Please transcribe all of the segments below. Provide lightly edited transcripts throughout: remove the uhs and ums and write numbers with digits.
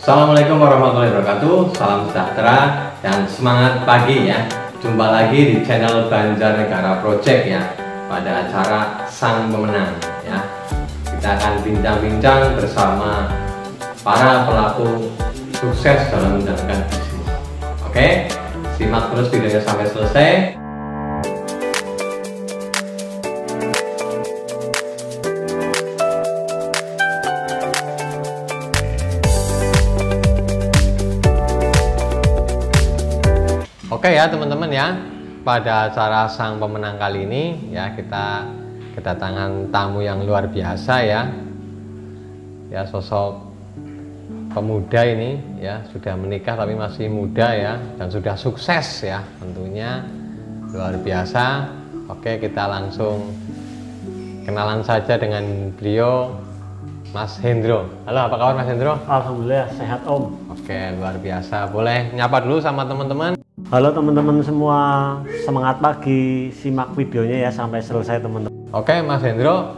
Assalamualaikum warahmatullahi wabarakatuh. Salam sejahtera dan semangat pagi ya. Jumpa lagi di channel Banjarnegara Project ya, pada acara Sang Pemenang ya. Kita akan bincang-bincang bersama para pelaku sukses dalam menjalankan bisnis. Oke, simak terus videonya sampai selesai. Oke ya teman-teman ya, pada acara Sang Pemenang kali ini ya kita kedatangan tamu yang luar biasa ya. Ya, sosok pemuda ini ya, sudah menikah tapi masih muda ya, dan sudah sukses ya, tentunya luar biasa. Oke, kita langsung kenalan saja dengan beliau, Mas Hendro. Halo, apa kabar Mas Hendro? Alhamdulillah sehat Om. Oke, luar biasa. Boleh nyapa dulu sama teman-teman? Halo teman-teman semua, semangat pagi, simak videonya ya sampai selesai teman-teman. Oke Mas Hendro,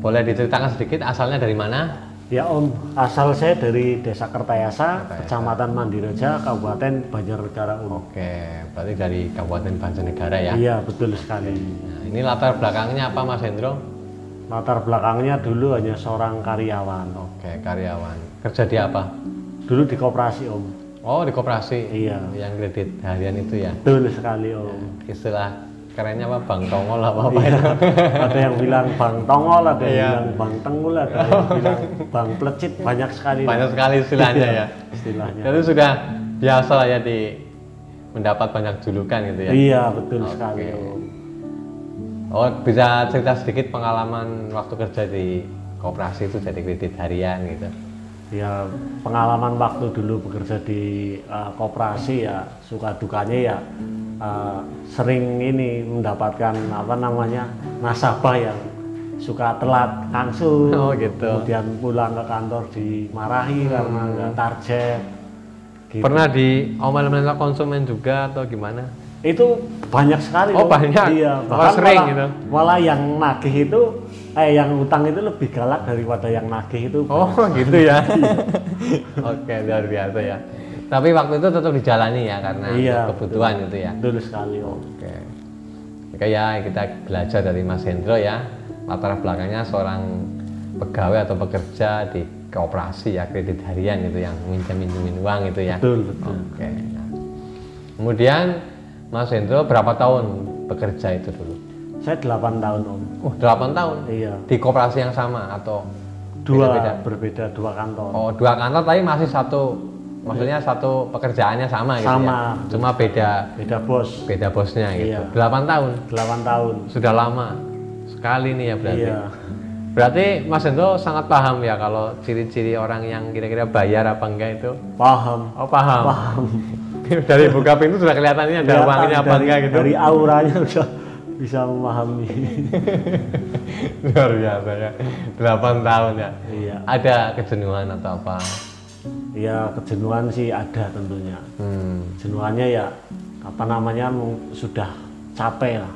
boleh diceritakan sedikit asalnya dari mana? Ya Om, asal saya dari Desa Kertayasa, Kecamatan Mandireja, Kabupaten Banjarnegara Om. Oke, berarti dari Kabupaten Banjarnegara ya? Iya, betul sekali. Nah, ini latar belakangnya apa Mas Hendro? Latar belakangnya dulu hanya seorang karyawan. Oke, karyawan. Kerja di apa? Dulu di koperasi Om. Oh, di koperasi? Iya. Yang kredit harian itu ya? Betul sekali Om. Istilah kerennya apa? Bang Tongol apa Iya. itu? Ada yang bilang Bang Tongol, ada yang Iya. bilang Bang Tengul, ada yang bilang Bang Plecit, banyak sekali. Banyak sekali istilahnya ya? Istilahnya. Itu sudah biasa lah ya mendapat banyak julukan gitu ya? Iya, betul Oke. sekali Om. Oh, bisa cerita sedikit pengalaman waktu kerja di koperasi itu jadi kredit harian gitu? Ya, pengalaman waktu dulu bekerja di koperasi ya suka dukanya ya sering ini mendapatkan apa namanya nasabah yang suka telat langsung. Oh, gitu. Kemudian pulang ke kantor dimarahi karena nggak target gitu. Pernah diomel-omel konsumen juga atau gimana? Itu banyak sekali. Oh, banyak? Iya, Oh, bahkan sering malah, gitu? malah yang nagih itu yang utang itu lebih galak daripada yang nagih itu. Oh gitu ya. Oke, luar biasa ya. Tapi waktu itu tetap dijalani ya karena Iya, kebutuhan itu ya. Betul sekali Om. Oke. Oke ya, kita belajar dari Mas Hendro ya. Latar belakangnya seorang pegawai atau pekerja di koperasi ya, kredit harian itu yang minjemin uang itu ya. Betul, betul. Oke. Nah. Kemudian Mas Hendro berapa tahun bekerja itu dulu? Saya 8 tahun Om. Oh, 8 tahun? Iya. Di koperasi yang sama atau Berbeda dua kantor. Oh, dua kantor tapi masih satu, maksudnya satu pekerjaannya sama gitu Sama. ya? Cuma beda Beda bosnya gitu. Iya. 8 tahun? 8 tahun. Sudah lama sekali nih ya berarti? Iya. Berarti Mas Hendro sangat paham ya kalau ciri-ciri orang yang kira-kira bayar apa enggak itu? Paham. Oh, paham? Paham. Dari buka pintu sudah kelihatannya ada uangnya apa enggak gitu? Dari auranya udah bisa memahami. Luar biasa ya, 8 tahun ya. Iya. Ada kejenuhan atau apa? Ya kejenuhan sih ada tentunya. Jenuhannya ya apa namanya sudah capek lah.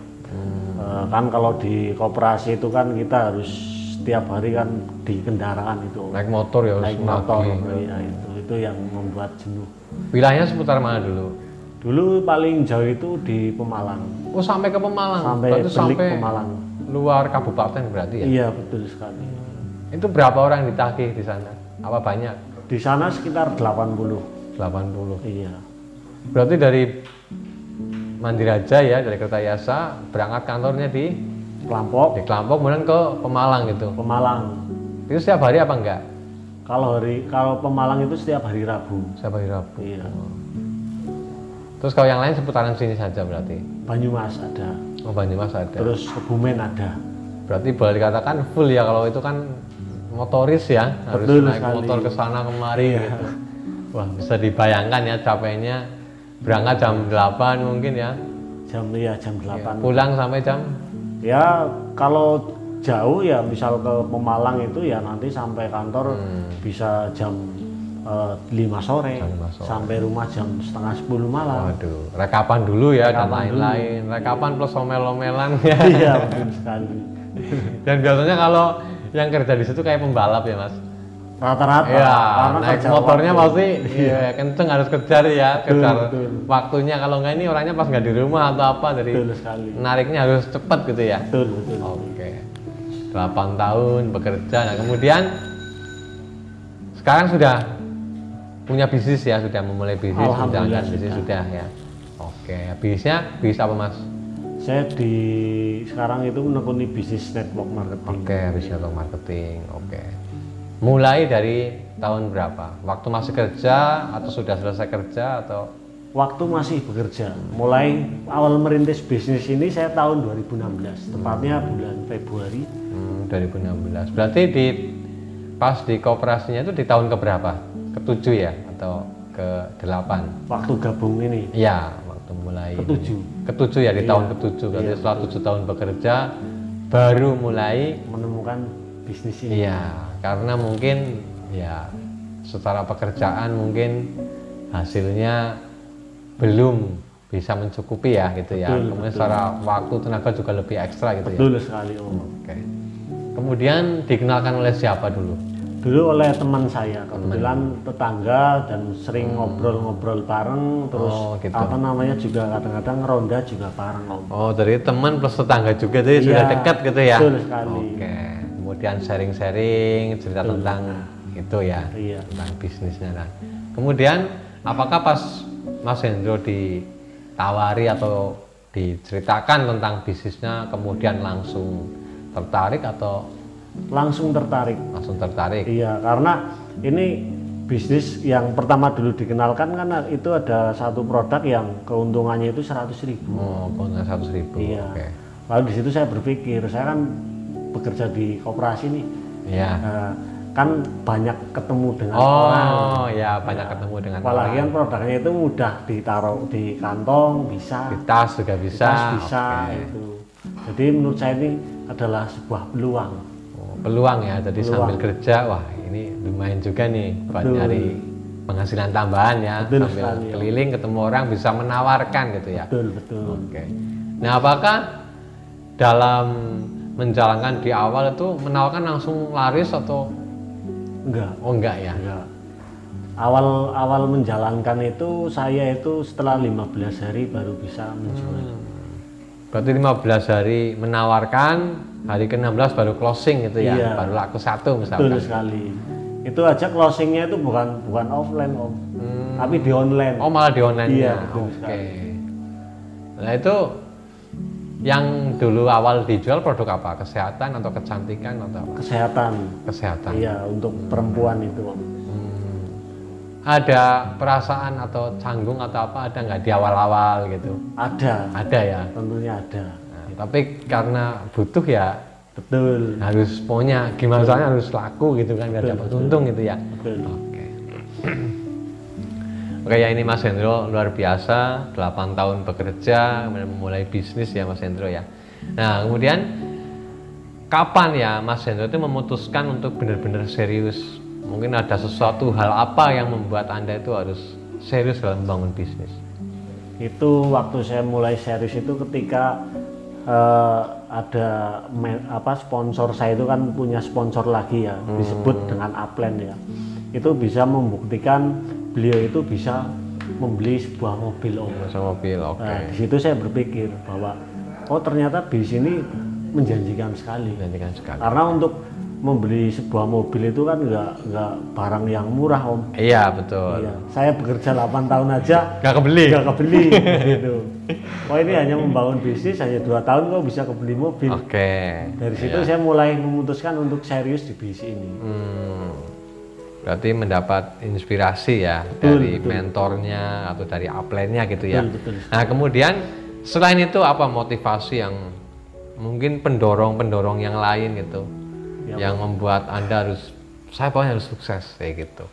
Kan kalau di koperasi itu kan kita harus setiap hari kan di kendaraan itu. Naik motor ya, Naik motor. Ya, itu yang membuat jenuh. Wilayahnya seputar mana dulu? Dulu paling jauh itu di Pemalang. Oh, sampai ke Pemalang? Sampai Berarti Belik sampai Pemalang. luar kabupaten berarti ya? Iya, betul sekali. Itu berapa orang yang ditagih di sana? Apa banyak? Di sana sekitar 80. 80. Iya. Berarti dari Mandiraja ya, dari Kertayasa berangkat kantornya di Kelampok, Kelampok, kemudian ke Pemalang gitu. Pemalang. Itu setiap hari apa enggak? Kalau Pemalang itu setiap hari Rabu. Setiap hari Rabu. Iya. Terus kalau yang lain seputaran sini saja berarti? Banyumas ada. Oh, Banyumas ada. Terus Kebumen ada. Berarti boleh dikatakan full ya, kalau itu kan motoris ya, harus Betul naik sekali. motor ke sana kemari Iya. gitu. Wah, bisa dibayangkan ya capeknya, berangkat jam 8 mungkin ya. Jam 8. Pulang sampai jam? Ya kalau jauh ya misal ke Pemalang itu ya nanti sampai kantor bisa jam 5 sore, Jam 5 sore. sampai rumah jam setengah 10 malam. Waduh, rekapan dulu ya dan Rekapan lain-lain. Rekapan plus omel-omelan ya. Iya betul sekali. Dan biasanya kalau yang kerja di situ kayak pembalap ya Mas. Rata-rata. Ya, karena naik kerja motornya waktu. pasti ya, kenceng harus kejar ya, kejar betul. waktunya. Kalau nggak ini orangnya pas nggak di rumah atau apa, dari Betul sekali. nariknya harus cepat gitu ya. Betul, betul. Oke, 8 tahun bekerja. Nah kemudian sekarang sudah punya bisnis ya, sudah memulai bisnis, menjalankan bisnis sudah ya. Oke, bisnisnya bisa apa Mas? Saya sekarang itu menekuni bisnis network marketing. Oke, bisnis network marketing. Oke. Mulai dari tahun berapa? Waktu masih kerja atau sudah selesai kerja atau? Waktu masih bekerja. Mulai awal merintis bisnis ini saya tahun 2016, tepatnya bulan Februari. 2016. Berarti pas di kooperasinya itu di tahun keberapa? Ke-7 ya atau ke-8? Waktu gabung ini. Iya, waktu mulai. Ke-7 ya, di tahun ke-7. Berarti setelah 7 tahun bekerja baru mulai menemukan bisnis ini. Iya, karena mungkin ya secara pekerjaan mungkin hasilnya belum bisa mencukupi ya gitu ya. Kemudian secara waktu tenaga juga lebih ekstra gitu ya. Betul sekali Om. Oke. Kemudian dikenalkan oleh siapa dulu? Dulu oleh teman saya, kebetulan tetangga dan sering ngobrol-ngobrol bareng, terus gitu. apa namanya juga kadang-kadang ronda juga bareng Om. Oh, dari teman plus tetangga juga tuh sudah dekat gitu ya. Betul sekali. Oke. Kemudian sharing-sharing cerita tentang itu ya, tentang bisnisnya. Nah, kemudian apakah pas Mas Hendro ditawari atau diceritakan tentang bisnisnya kemudian langsung tertarik atau langsung tertarik? Langsung tertarik. Iya, karena ini bisnis yang pertama dulu dikenalkan kan itu ada satu produk yang keuntungannya itu 100.000. Oh, keuntungan 100.000. Iya. Oke. Lalu di situ saya berpikir, saya kan bekerja di koperasi nih. Iya. Kan banyak ketemu dengan orang. Oh ya, banyak ketemu dengan apalagi orang. Kan produknya itu mudah ditaruh di kantong, bisa di tas juga bisa. Tas bisa itu. Jadi menurut saya ini adalah sebuah peluang. Peluang ya, jadi sambil kerja, wah ini lumayan juga nih buat nyari penghasilan tambahan ya. Sambil sekali, keliling ketemu orang bisa menawarkan gitu ya. Betul. Oke. Nah, apakah dalam menjalankan di awal itu menawarkan langsung laris atau enggak? Oh enggak ya. Enggak. Awal menjalankan itu saya itu setelah 15 hari baru bisa menjual. Berarti 15 hari menawarkan, hari ke-16 baru closing gitu ya. Iya. Baru laku 1 misalkan. Betul sekali. Itu aja closingnya itu bukan offline Om, tapi di online. Oh malah di online. Iya. Oke. Nah itu yang dulu awal dijual produk apa? Kesehatan atau kecantikan atau apa? Kesehatan. Iya, untuk perempuan itu Om. Ada perasaan atau canggung atau apa ada nggak di awal-awal gitu? Ada ya, tentunya ada. Nah, tapi karena butuh ya, betul, harus punya gimana soalnya harus laku gitu kan, biar dapat untung gitu ya. Betul. Oke ya, ini Mas Hendro luar biasa, 8 tahun bekerja memulai bisnis ya Mas Hendro ya. Nah kemudian kapan ya Mas Hendro itu memutuskan untuk benar-benar serius? Mungkin ada sesuatu hal apa yang membuat Anda itu harus serius dalam membangun bisnis? Itu waktu saya mulai serius itu ketika ada sponsor saya itu kan punya sponsor lagi ya, disebut dengan Upland ya. Itu bisa membuktikan beliau itu bisa membeli sebuah mobil Om. Mobil, oke. Nah, di situ saya berpikir bahwa ternyata bisnis ini menjanjikan sekali. Karena untuk membeli sebuah mobil itu kan nggak barang yang murah Om. Iya betul. Iya. Saya bekerja 8 tahun aja nggak kebeli gitu. Ini hanya membangun bisnis hanya 2 tahun kok bisa kebeli mobil. Oke. Dari situ saya mulai memutuskan untuk serius di bisnis ini. Berarti mendapat inspirasi ya dari mentornya atau dari upline-nya gitu ya. Betul. Nah kemudian selain itu apa motivasi yang mungkin pendorong yang lain gitu? Yang membuat Anda saya pokoknya harus sukses kayak gitu.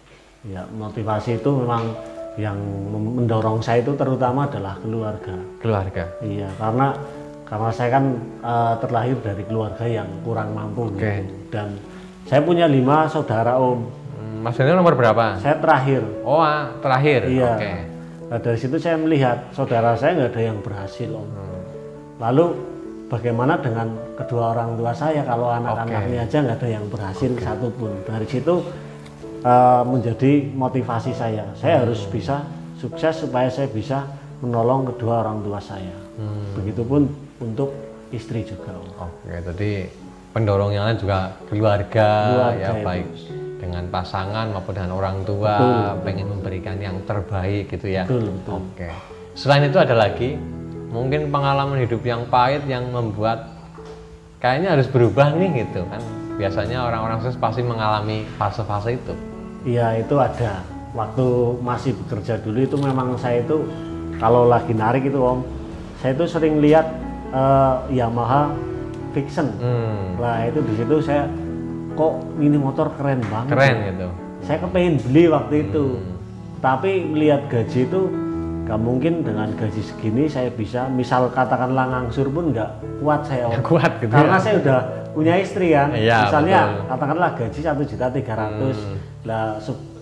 Ya, motivasi itu memang yang mendorong saya itu terutama adalah keluarga. Iya, karena saya kan terlahir dari keluarga yang kurang mampu gitu. Dan saya punya 5 saudara Om. Mas Hendro nomor berapa? Saya terakhir. Oh, terakhir. Iya. Nah, dari situ saya melihat saudara saya nggak ada yang berhasil Om. Lalu bagaimana dengan kedua orang tua saya kalau anak-anaknya aja nggak ada yang berhasil satupun. Dari situ menjadi motivasi saya. Saya harus bisa sukses supaya saya bisa menolong kedua orang tua saya. Begitupun untuk istri juga. Oke, jadi pendorong yang lain juga keluarga ya, baik dengan pasangan maupun dengan orang tua, pengen memberikan yang terbaik gitu ya. Betul. Oke. Selain itu ada lagi mungkin pengalaman hidup yang pahit yang membuat kayaknya harus berubah nih gitu kan. Biasanya orang-orang sukses pasti mengalami fase-fase itu. Iya, itu ada. Waktu masih bekerja dulu itu memang saya itu kalau lagi narik itu Om, saya itu sering lihat Yamaha Vision. Nah itu di situ saya kok ini motor keren banget. Keren gitu. Saya kepengen beli waktu itu. Tapi melihat gaji itu gak mungkin dengan gaji segini saya bisa, misal katakanlah ngangsur pun nggak kuat saya Om. Kuat gitu. Karena ya? saya udah punya istri kan. Iya, Misalnya betul. katakanlah gaji 1.300.000. Lah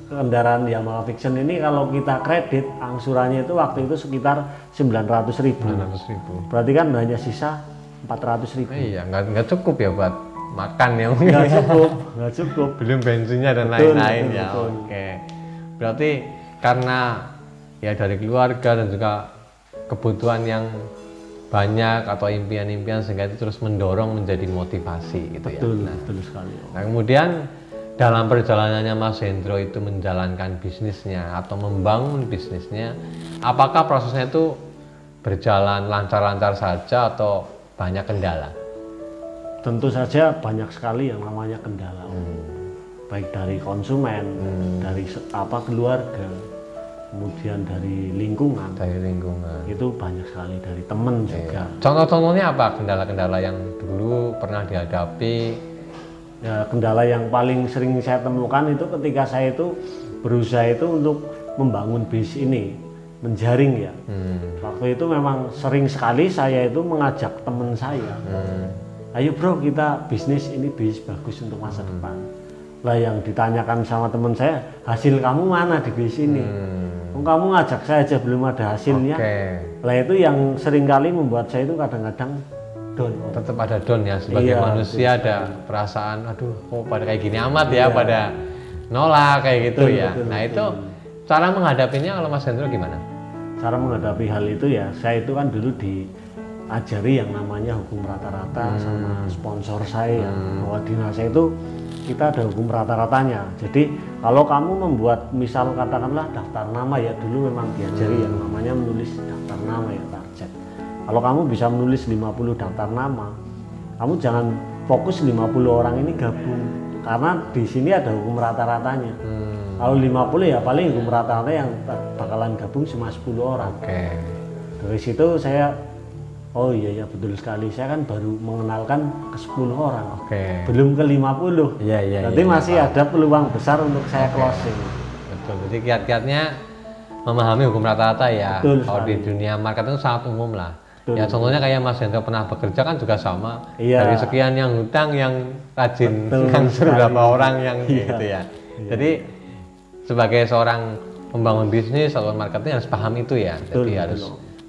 kendaraan Yamaha Vision ini kalau kita kredit angsurannya itu waktu itu sekitar 900.000. 900.000. Berarti kan hanya sisa 400.000. Iya, nggak cukup ya buat makan ya. Nggak cukup. Belum bensinnya dan Betul, lain-lain ya. betul. Oke. Berarti karena ya dari keluarga dan juga kebutuhan yang banyak atau impian-impian sehingga itu terus mendorong menjadi motivasi gitu ya. Betul, betul sekali. Nah, kemudian dalam perjalanannya Mas Hendro itu menjalankan bisnisnya atau membangun bisnisnya, apakah prosesnya itu berjalan lancar-lancar saja atau banyak kendala? Tentu saja banyak sekali yang namanya kendala, baik dari konsumen, dari keluarga, kemudian dari lingkungan. Dari lingkungan. Itu banyak sekali, dari teman juga. Contoh-contohnya apa kendala-kendala yang dulu pernah dihadapi? Ya, kendala yang paling sering saya temukan itu ketika saya itu berusaha itu untuk membangun bisnis ini, menjaring ya. Waktu itu memang sering sekali saya itu mengajak teman saya, ayo bro kita bisnis ini bisnis bagus untuk masa depan. Lah yang ditanyakan sama teman saya, hasil kamu mana di bisnis ini? Kamu ngajak saya aja belum ada hasilnya. Lah itu yang sering kali membuat saya itu kadang-kadang down. Tetap ada down ya, sebagai manusia ada perasaan aduh kok pada kayak gini amat ya, pada nolak kayak gitu ya. Nah itu cara menghadapinya kalau Mas Hendro gimana? Cara menghadapi hal itu ya, saya itu kan dulu diajari yang namanya hukum rata-rata sama sponsor saya bahwa di NASA itu kita ada hukum rata-ratanya. Jadi kalau kamu membuat misal katakanlah daftar nama ya, dulu memang diajari yang namanya menulis daftar nama ya, target. Kalau kamu bisa menulis 50 daftar nama, kamu jangan fokus 50 orang ini gabung, karena di sini ada hukum rata-ratanya. Kalau 50 ya paling hukum rata-rata yang bakalan gabung cuma 10 orang. Dari situ saya, oh iya ya betul sekali, saya kan baru mengenalkan ke 10 orang, belum ke 50. Berarti masih ada peluang besar untuk saya closing. Betul, jadi kiat-kiatnya memahami hukum rata-rata ya. Betul kalau sekali. di dunia marketing sangat umum lah. Betul. Ya contohnya kayak Mas Hendro pernah bekerja kan juga sama. Iya. Dari sekian yang hutang yang rajin Betul ngangsur sekali. berapa orang yang Iya. gitu ya. Jadi sebagai seorang pembangun bisnis atau marketing harus paham itu ya. Betul, Jadi betul. harus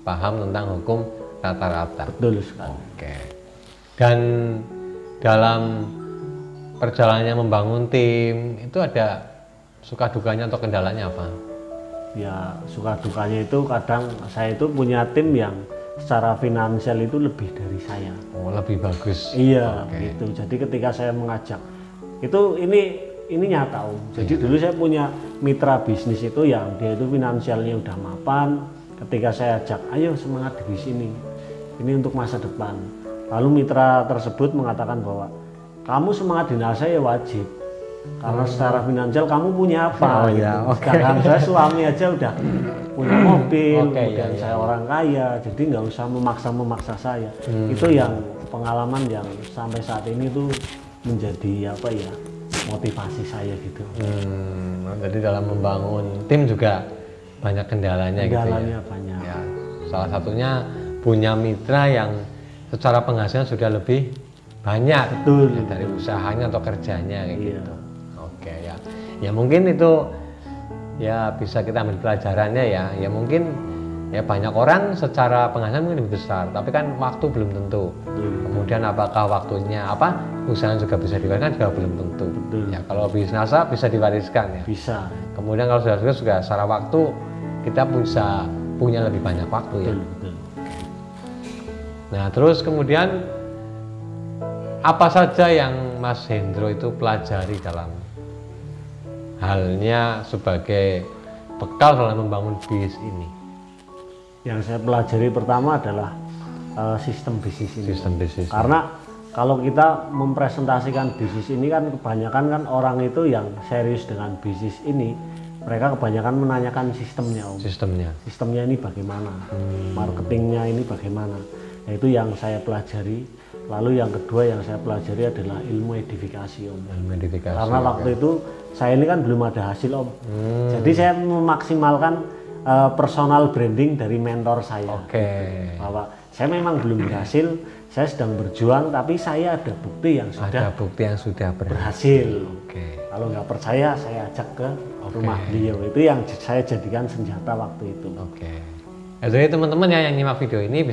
paham tentang hukum rata-rata. Betul sekali. Oke. Dan dalam perjalanannya membangun tim itu ada suka dukanya atau kendalanya apa? Ya suka dukanya itu kadang saya itu punya tim yang secara finansial itu lebih dari saya. Oh, lebih bagus. Iya, Oke. gitu. Jadi ketika saya mengajak itu ini nyata Om. Jadi dulu saya punya mitra bisnis itu yang dia itu finansialnya udah mapan. Ketika saya ajak, ayo semangat di sini. Ini untuk masa depan. Lalu mitra tersebut mengatakan bahwa kamu semangat di NASA ya wajib. Karena secara finansial kamu punya apa? Oh, iya, oke. Sekarang saya suami aja udah punya mobil, Oke, kemudian iya, saya orang kaya, jadi nggak usah memaksa saya. Itu yang pengalaman yang sampai saat ini tuh menjadi apa ya, motivasi saya gitu. Jadi dalam membangun tim juga banyak kendalanya, gitu Kendalanya ya. banyak. Ya, salah satunya punya mitra yang secara penghasilan sudah lebih banyak. Betul. Ya, dari usahanya atau kerjanya kayak Iya. gitu. Oke ya. Ya mungkin itu ya bisa kita ambil pelajarannya ya. Ya mungkin Ya banyak orang secara penghasilan mungkin lebih besar, tapi kan waktu belum tentu. Kemudian apakah waktunya usaha juga bisa diwariskan juga belum tentu. Ya kalau bisnis NASA bisa diwariskan ya. Bisa. Kemudian kalau sudah sukses juga secara waktu kita bisa punya lebih banyak waktu ya. Betul. Nah terus kemudian apa saja yang Mas Hendro itu pelajari dalam halnya sebagai bekal dalam membangun bisnis ini? Yang saya pelajari pertama adalah sistem bisnis ini. Sistem bisnis. Karena kalau kita mempresentasikan bisnis ini kan kebanyakan kan orang itu yang serius dengan bisnis ini, mereka kebanyakan menanyakan sistemnya, Om. Sistemnya ini bagaimana? Marketingnya ini bagaimana? Nah, itu yang saya pelajari. Lalu yang kedua yang saya pelajari adalah ilmu edifikasi, Om. Ilmu edifikasi. Karena waktu itu saya ini kan belum ada hasil, Om. Jadi saya memaksimalkan personal branding dari mentor saya. Bahwa saya memang belum berhasil, saya sedang berjuang, tapi saya ada bukti yang sudah berhasil. Kalau nggak percaya, saya ajak ke rumah beliau. Itu yang saya jadikan senjata waktu itu. Jadi teman-teman ya yang nyimak video ini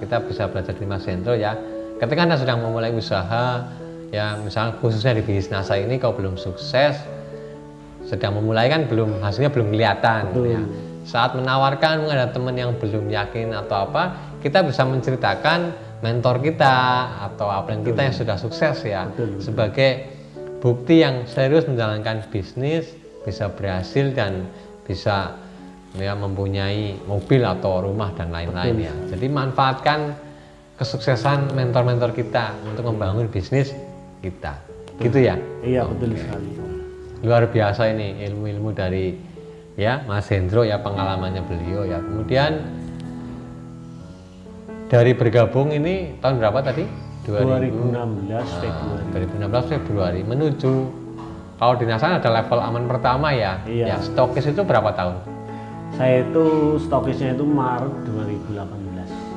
kita bisa belajar dari Mas Hendro ya. Ketika Anda sedang memulai usaha, ya misalnya khususnya di bisnis NASA ini, kalau belum sukses, sedang memulai kan hasilnya belum kelihatan. Ya. Saat menawarkan mungkin ada teman yang belum yakin atau apa, kita bisa menceritakan mentor kita atau upline kita yang sudah sukses ya, sebagai bukti yang serius menjalankan bisnis, bisa berhasil dan bisa ya mempunyai mobil atau rumah dan lain-lain ya. Jadi manfaatkan kesuksesan mentor-mentor kita untuk membangun bisnis kita. Gitu ya? Iya, betul sekali. Luar biasa ini ilmu-ilmu dari ya Mas Hendro ya, pengalamannya beliau ya. Kemudian dari bergabung ini tahun berapa tadi? 2016 Februari. 2016 Februari menuju, kalau di NASA ada level aman pertama ya. Iya. Ya stokis itu berapa tahun? Saya itu stokisnya itu Maret 2018.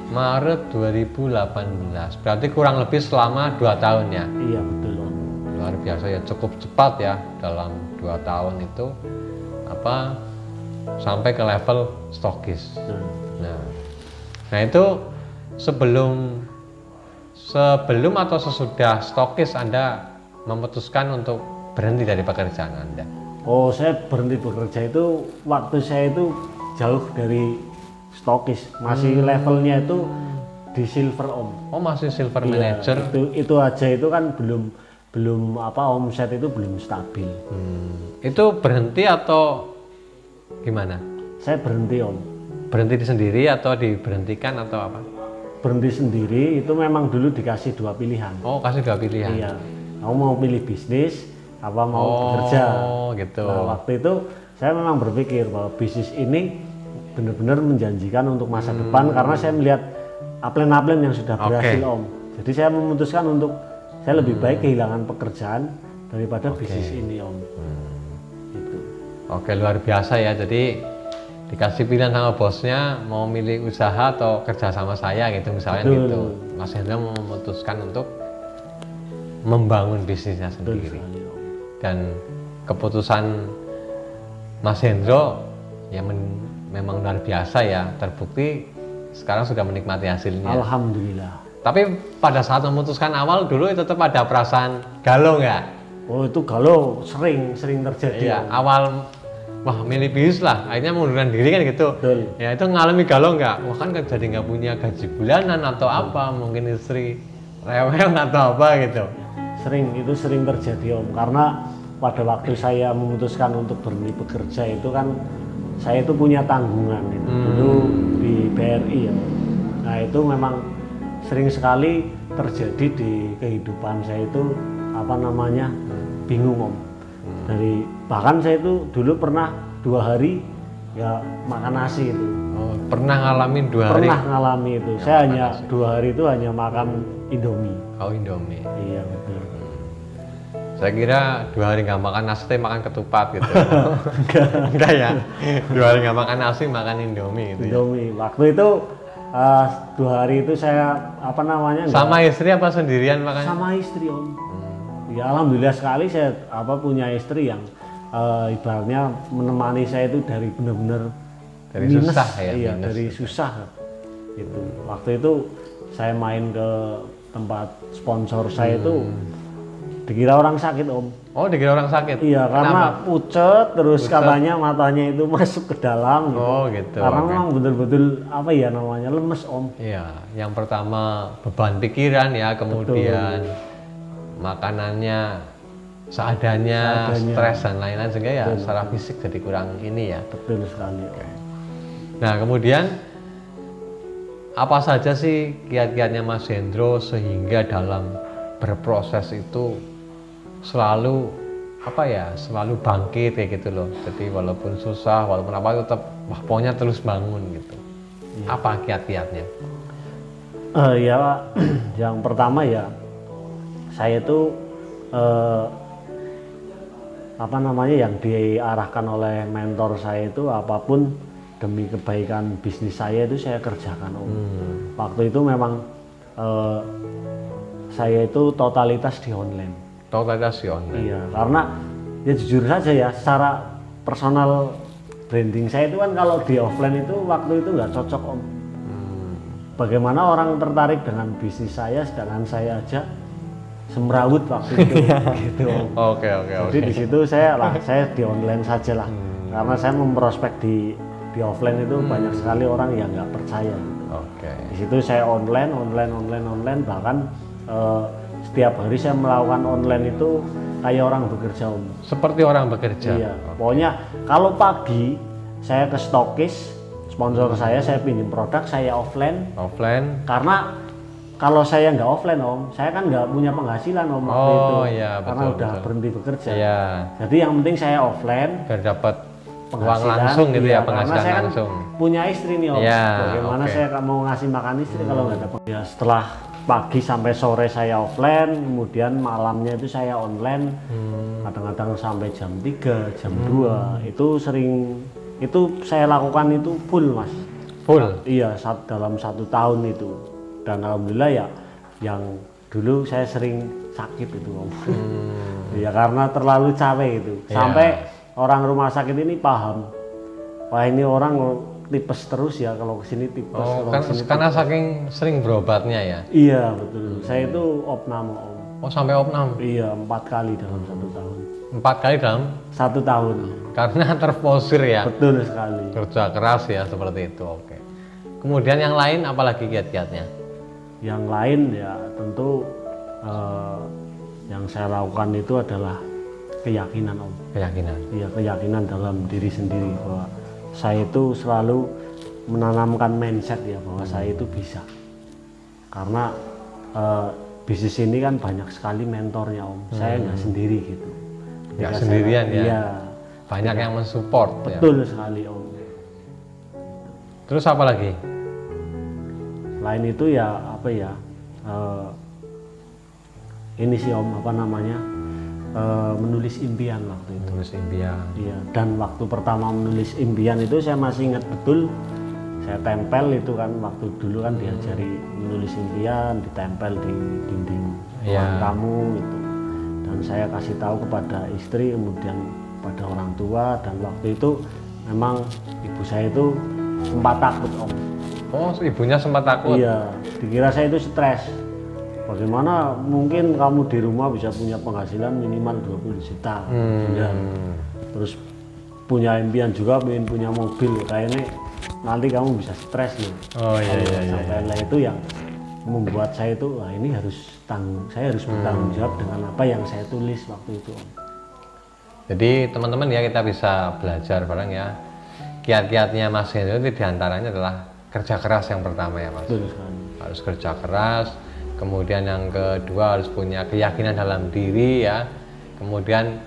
Maret 2018. Berarti kurang lebih selama 2 tahun ya. Iya betul. Luar biasa ya, cukup cepat ya, dalam 2 tahun itu sampai ke level stokis. Nah itu sebelum atau sesudah stokis Anda memutuskan untuk berhenti dari pekerjaan Anda? Oh, saya berhenti bekerja itu waktu saya itu jauh dari stokis, masih levelnya itu di silver, Om. Oh, masih silver manager. Itu aja itu kan belum omset itu belum stabil. Itu berhenti atau gimana? Saya berhenti, Om. Berhenti sendiri atau diberhentikan atau apa? Berhenti sendiri itu memang dulu dikasih 2 pilihan. Oh, kasih 2 pilihan. Iya. Kamu mau pilih bisnis apa mau bekerja? Oh, gitu. Nah, waktu itu saya memang berpikir bahwa bisnis ini benar-benar menjanjikan untuk masa depan, karena saya melihat upline-upline yang sudah berhasil, Om. Jadi saya memutuskan untuk saya lebih baik kehilangan pekerjaan daripada bisnis ini, Om. Gitu. Oke, luar biasa ya. Jadi dikasih pilihan sama bosnya mau milih usaha atau kerja sama saya gitu misalnya. Betul. Gitu. Mas Hendro memutuskan untuk membangun bisnisnya sendiri. Dan keputusan Mas Hendro ya memang luar biasa ya, terbukti sekarang sudah menikmati hasilnya. Alhamdulillah. Tapi pada saat memutuskan awal dulu tetap ada perasaan galau nggak? Oh, itu galau sering terjadi. Iya, awal wah milih bisnis lah, akhirnya mengundurkan diri kan gitu. Betul. Ya itu ngalami galau nggak? Wah kan jadi nggak punya gaji bulanan atau apa, mungkin istri rewel atau apa gitu. Itu sering terjadi, Om, karena pada waktu saya memutuskan untuk berhenti bekerja itu kan saya itu punya tanggungan itu dulu di BRI ya. Nah itu memang sering sekali terjadi di kehidupan saya itu bingung, Om. Bahkan saya itu dulu pernah 2 hari ya makan nasi itu. Oh, pernah ngalamin 2 hari? Pernah ngalami itu. Ya, saya hanya nasi. 2 hari itu hanya makan Indomie. Oh, Indomie. Iya betul. Saya kira 2 hari nggak makan nasi, tapi makan ketupat gitu. Enggak ya? 2 hari nggak makan nasi, makan Indomie gitu. Indomie. Ya? Waktu itu 2 hari itu saya sama istri apa sendirian makan? Sama istri, Om. Ya alhamdulillah sekali saya punya istri yang ibaratnya menemani saya itu dari benar-benar Dari minus, susah ya, iya minus. dari susah itu. Waktu itu saya main ke tempat sponsor saya itu dikira orang sakit om. Oh, dikira orang sakit? Iya, karena pucet terus katanya matanya itu masuk ke dalam gitu. Oh gitu. Karena memang betul-betul apa ya namanya lemes om. Iya, yang pertama beban pikiran ya, kemudian makanannya seadanya, stres dan lain-lain, sehingga ya secara fisik jadi kurang ini ya. Betul sekali. Nah kemudian apa saja sih kiat-kiatnya Mas Hendro sehingga dalam berproses itu selalu apa ya, selalu bangkit kayak gitu loh. Jadi walaupun susah, walaupun apa tetap pokoknya terus bangun gitu. Apa kiat-kiatnya? Ya yang pertama ya saya itu apa namanya yang diarahkan oleh mentor saya itu apapun demi kebaikan bisnis saya itu saya kerjakan om. Waktu itu memang saya itu totalitas di online. Totalitas di online. Iya, karena ya jujur saja ya secara personal branding saya itu kan kalau di offline itu waktu itu nggak cocok om. Bagaimana orang tertarik dengan bisnis saya sedangkan saya aja semrawut waktu itu gitu om. Oke. Jadi di situ saya di online saja lah. Karena saya memprospek di offline itu banyak sekali orang yang nggak percaya. Oke. Di situ saya online bahkan setiap hari saya melakukan online itu kayak orang bekerja om. Seperti orang bekerja. Iya. Pokoknya kalau pagi saya ke stokis sponsor saya pinjam produk saya offline. Offline. Karena kalau saya nggak offline om, saya kan nggak punya penghasilan om waktu itu. Iya, karena udah berhenti bekerja. Iya. Jadi yang penting saya offline. Biar dapat uang langsung gitu ya, penghasilan karena saya langsung. Kan punya istri nih om. Ya, bagaimana saya mau ngasih makan istri kalau nggak ada penghasilan. Setelah pagi sampai sore saya offline, kemudian malamnya itu saya online. Kadang-kadang sampai jam 3, jam 2. Itu sering, itu saya lakukan itu full mas. Full? Iya, dalam 1 tahun itu. Dan alhamdulillah ya, yang dulu saya sering sakit itu om. Ya karena terlalu capek itu. Sampai orang rumah sakit ini paham, wah ini orang tipes terus ya kalau kesini tipes. Oh, karena saking sering berobatnya ya? Iya betul. Saya itu opname om. Oh sampai opname? Iya 4 kali dalam 1 tahun. 4 kali dalam? 1 tahun. Karena terforsir ya? Betul sekali. Kerja keras ya seperti itu. Oke. Kemudian yang lain apalagi kiat-kiatnya? Yang lain ya tentu yang saya lakukan itu adalah keyakinan om. Keyakinan? Iya keyakinan dalam diri sendiri bahwa saya itu selalu menanamkan mindset ya bahwa saya itu bisa. Karena bisnis ini kan banyak sekali mentornya om. Saya nggak sendiri gitu. Nggak sendirian ya? Iya. Banyak yang mensupport. Betul sekali om. Terus apa lagi? Lain itu ya apa ya? Ini sih om apa namanya? Menulis impian waktu itu. Menulis impian. Iya. Dan waktu pertama menulis impian itu saya masih ingat betul. Saya tempel itu kan waktu dulu kan diajari menulis impian, ditempel di dinding ruang tamu gitu. Dan saya kasih tahu kepada istri, kemudian pada orang tua, dan waktu itu memang ibu saya itu sempat takut om. Oh ibunya sempat takut? Iya, dikira saya itu stres. Bagaimana mungkin kamu di rumah bisa punya penghasilan minimal 20 juta bulan. Terus punya impian juga pengen punya mobil, kayaknya nanti kamu bisa stres nih. Oh iya. Sampai itu yang membuat saya itu, wah ini saya harus bertanggung jawab dengan apa yang saya tulis waktu itu om. Jadi teman-teman ya kita bisa belajar bareng ya. Kiat-kiatnya Mas Hendro itu diantaranya adalah kerja keras yang pertama ya Mas. Betul sekali. Harus kerja keras. Kemudian yang kedua harus punya keyakinan dalam diri ya. Kemudian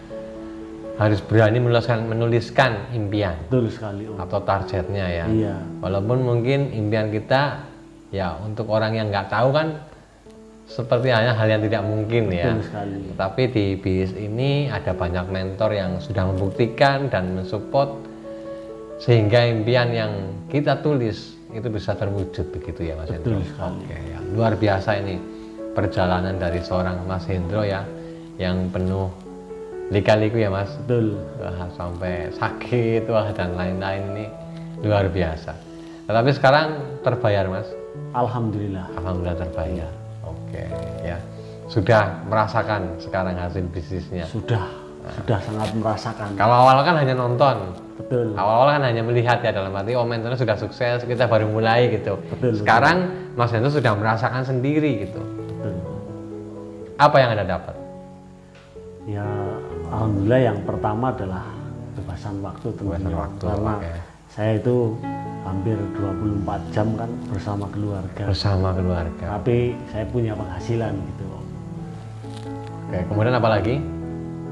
harus berani menuliskan impian. Betul sekali om. Atau targetnya ya. Iya. Walaupun mungkin impian kita ya untuk orang yang nggak tahu kan seperti hal yang tidak mungkin ya. Betul sekali. Tapi di BIS ini ada banyak mentor yang sudah membuktikan dan mensupport sehingga impian yang kita tulis itu bisa terwujud begitu ya Mas Hendro. Oke ya, luar biasa ini perjalanan dari seorang Mas Hendro ya yang penuh lika-liku ya Mas. Betul. Wah, sampai sakit wah dan lain-lain ini luar biasa. Tetapi sekarang terbayar, Mas? Alhamdulillah. Alhamdulillah terbayar. Oke, ya. Sudah merasakan sekarang hasil bisnisnya? Sudah sangat merasakan. Kalau awal kan hanya nonton. Betul. Awal-awal kan hanya melihat ya, dalam arti oh mentornya sudah sukses, kita baru mulai gitu. Betul. Sekarang Mas Hendro sudah merasakan sendiri gitu. Betul. Apa yang Anda dapat? Ya, alhamdulillah yang pertama adalah kebebasan waktu tentunya. Karena saya itu hampir 24 jam kan bersama keluarga. Bersama keluarga. Tapi saya punya penghasilan gitu. Oke, kemudian apa lagi?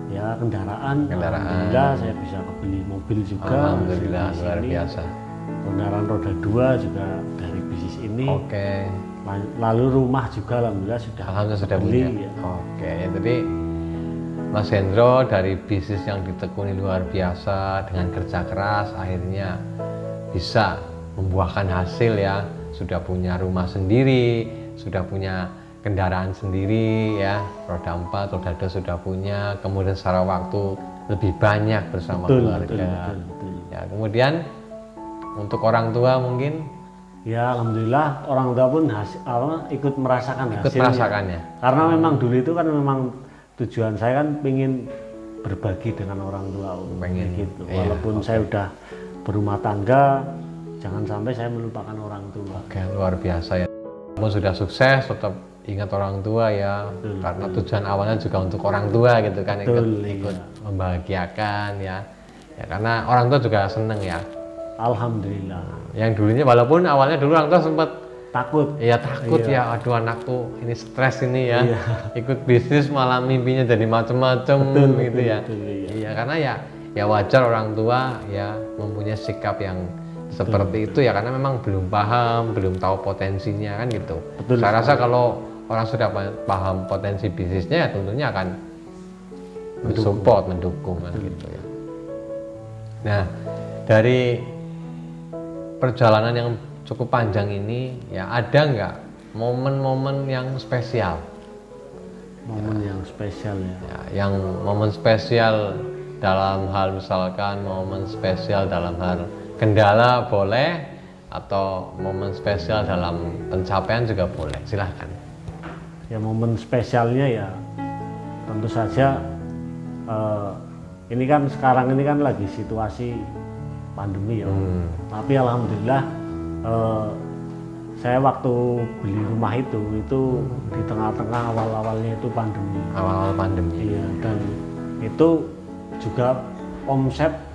Ya, kendaraan. Alhamdulillah saya bisa beli mobil juga. Alhamdulillah, luar biasa. Kendaraan roda 2 juga dari bisnis ini. Oke. Lalu rumah juga alhamdulillah sudah beli. Ya. Oke, jadi Mas Hendro dari bisnis yang ditekuni luar biasa dengan kerja keras akhirnya bisa membuahkan hasil ya. Sudah punya rumah sendiri, sudah punya kendaraan sendiri ya, roda 4, roda 2 sudah punya, kemudian secara waktu lebih banyak bersama keluarga. Betul. Ya, kemudian untuk orang tua mungkin ya alhamdulillah orang tua pun ikut merasakannya. Karena memang dulu itu kan memang tujuan saya kan ingin berbagi dengan orang tua, gitu. Iya, walaupun saya udah berumah tangga, jangan sampai saya melupakan orang tua. Oke, luar biasa ya. Kamu sudah sukses, tetap ingat orang tua ya. Karena tujuan awalnya juga untuk orang tua gitu kan, ikut membahagiakan ya. Ya karena orang tua juga seneng ya. Alhamdulillah. Yang dulunya walaupun awalnya dulu orang tua sempat takut. Iya takut ya, aduh anakku ini stres ini ya. Ikut bisnis malah mimpinya jadi macem-macem gitu ya. Iya karena ya wajar orang tua ya mempunyai sikap yang seperti itu ya, karena memang belum paham, belum tahu potensinya kan gitu. Saya rasa kalau orang sudah paham potensi bisnisnya ya tentunya akan mensupport, mendukung kan gitu ya. Nah dari perjalanan yang cukup panjang ini ya, ada nggak momen-momen yang spesial? Momen yang spesial ya. Yang momen spesial dalam hal misalkan momen spesial dalam hal kendala boleh, atau momen spesial dalam pencapaian juga boleh, silahkan. Ya momen spesialnya ya tentu saja ini kan sekarang ini kan lagi situasi pandemi ya. Tapi alhamdulillah saya waktu beli rumah itu di tengah-tengah awal-awalnya itu pandemi. Awal pandemi. Iya, dan itu juga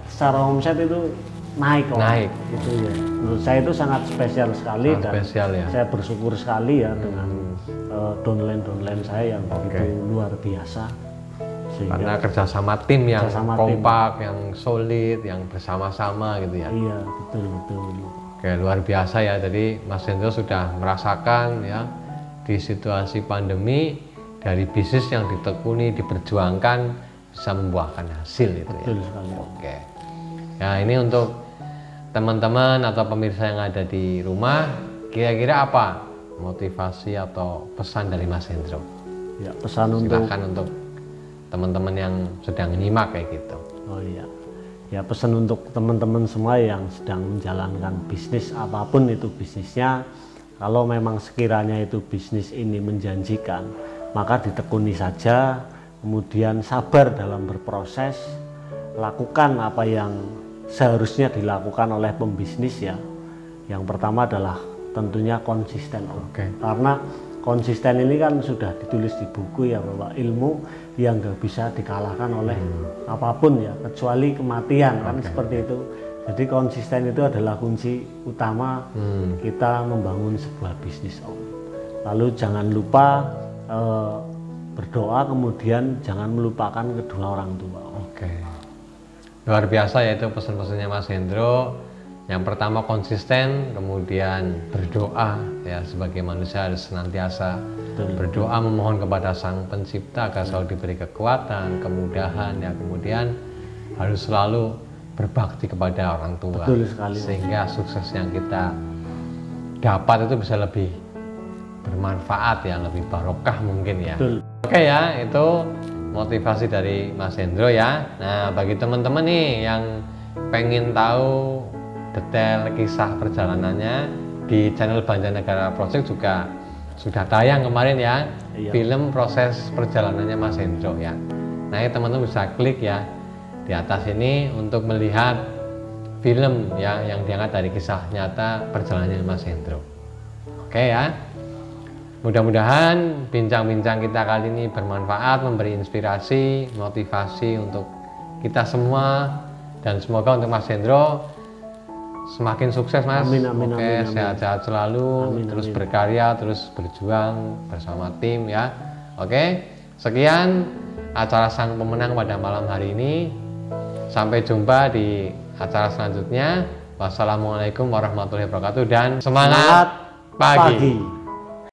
secara omset itu naik gitu ya. Menurut saya itu sangat spesial sekali, ya. Saya bersyukur sekali ya dengan downline saya yang begitu luar biasa. Sehingga karena kerjasama tim yang kompak, yang solid, yang bersama-sama gitu ya. Iya, betul. Oke, luar biasa ya. Jadi Mas Hendro sudah merasakan ya di situasi pandemi, dari bisnis yang ditekuni, diperjuangkan bisa membuahkan hasil itu ya. Betul sekali. Oke. Ya ini untuk teman-teman atau pemirsa yang ada di rumah, kira-kira apa motivasi atau pesan dari Mas Hendro? Ya, pesan silakan untuk teman-teman yang sedang menyimak kayak gitu. Oh iya. Ya pesan untuk teman-teman semua yang sedang menjalankan bisnis apapun itu bisnisnya, kalau memang sekiranya itu bisnis ini menjanjikan, maka ditekuni saja, kemudian sabar dalam berproses, lakukan apa yang seharusnya dilakukan oleh pembisnis ya. Yang pertama adalah tentunya konsisten. Karena konsisten ini kan sudah ditulis di buku ya, bahwa ilmu yang gak bisa dikalahkan oleh apapun ya, kecuali kematian kan seperti itu. Jadi konsisten itu adalah kunci utama kita membangun sebuah bisnis Om. Lalu jangan lupa berdoa, kemudian jangan melupakan kedua orang tua. Oke. Luar biasa ya itu pesan-pesannya Mas Hendro. Yang pertama konsisten, kemudian berdoa ya, sebagai manusia harus senantiasa berdoa memohon kepada Sang Pencipta agar selalu diberi kekuatan, kemudahan ya, kemudian harus selalu berbakti kepada orang tua. Betul sekali. Sehingga sukses yang kita dapat itu bisa lebih bermanfaat ya, lebih barokah mungkin ya. Betul. Oke ya, itu motivasi dari Mas Hendro ya. Nah bagi teman-teman nih yang pengen tahu detail kisah perjalanannya di channel Banjarnegara Project juga sudah tayang kemarin ya, Iya. film proses perjalanannya Mas Hendro ya. Nah, ini teman-teman bisa klik ya di atas ini untuk melihat film ya yang diangkat dari kisah nyata perjalanannya Mas Hendro. Oke ya. Mudah-mudahan bincang-bincang kita kali ini bermanfaat, memberi inspirasi, motivasi untuk kita semua, dan semoga untuk Mas Hendro semakin sukses Mas. Amin, amin, Oke, amin, amin. sehat-sehat selalu, Amin, terus amin. berkarya, terus berjuang bersama tim ya. Oke, sekian acara Sang Pemenang pada malam hari ini. Sampai jumpa di acara selanjutnya. Wassalamualaikum warahmatullahi wabarakatuh dan semangat pagi.